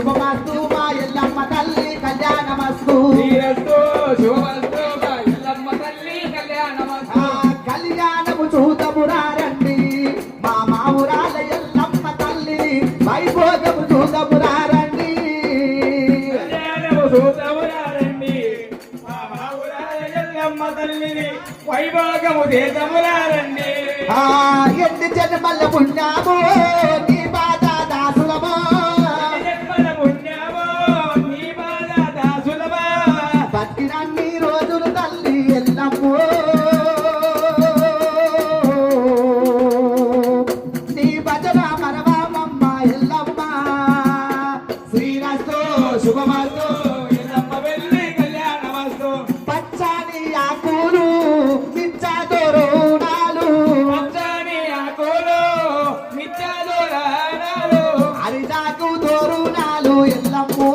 శుభమస్తు మా ఎల్లమ్మ తల్లి కళ్యాణమస్తు శ్రీరస్తు శుభమస్తు మా ఎల్లమ్మ తల్లి కళ్యాణమస్తు కళ్యాణము చూతమురారండి మా మావురాల ఎల్లమ్మ తల్లి వైభోగము చూతమురారండి కళ్యాణము చూతమురారండి మా మావురాల ఎల్లమ్మ తల్లిని వైభోగము చేతమురారండి ఎన్ని జన్మల పుణ్యాము నీ బాధ దాసులమో పట్టినన్ని రోజులు తల్లి ఎల్లమ్మో నీ భజన మరవామమ్మ ఎల్లమ్మ శ్రీరస్తు శుభమస్తు ఎల్లమ్మ వెళ్ళి కళ్యాణమస్తు పచ్చని ఆకులు మిచ్చాదోరుణాలు పచ్చని ఆకులు మిచ్చాదోరణాలు అరిటాకు దోరుణాలు ఎల్లమ్మో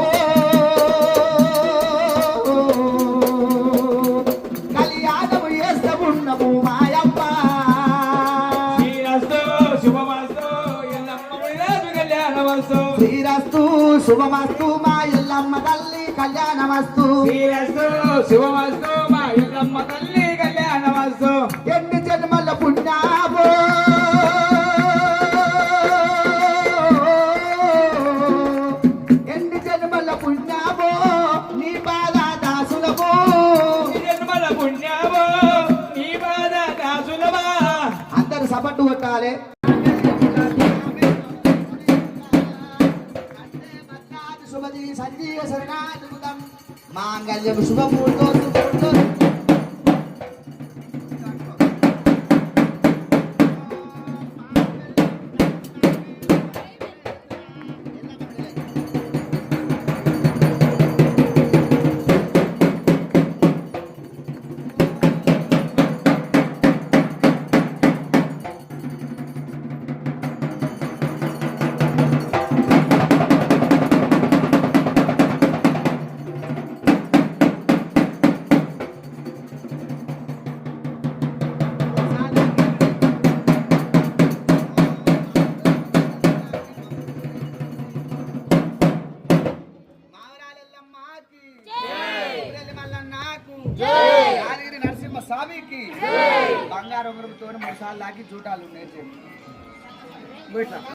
కళ్యాణము చేస్తమున్నము మాయమ్మ శ్రీరస్తు శుభమస్తు ఎల్లమ్మ వెళ్ళి కళ్యాణమస్తు శ్రీరస్తు శుభమస్తు మా ఎల్లమ్మ తల్లి కళ్యాణమస్తు శ్రీరస్తు శుభమస్తు మా ఎల్లమ్మ తల్లి కళ్యాణమస్తు ఎన్ని జన్మల పుణ్యామో ఎన్ని జన్మల పుణ్యామో నీ బాధ దాసులమో జన్మల పుణ్యమో నీ బాధ దాసులమా అందరు సపట్టు కొట్టాలి శుభది సంజీవ శరణాద్భుతం మాంగళ్యం శుభమూర్తో శుభమూర్తో నరసింహ స్వామికి బంగారు ఉంగరంతో 3 సార్లు లాగి చూటాలు నేర్చేది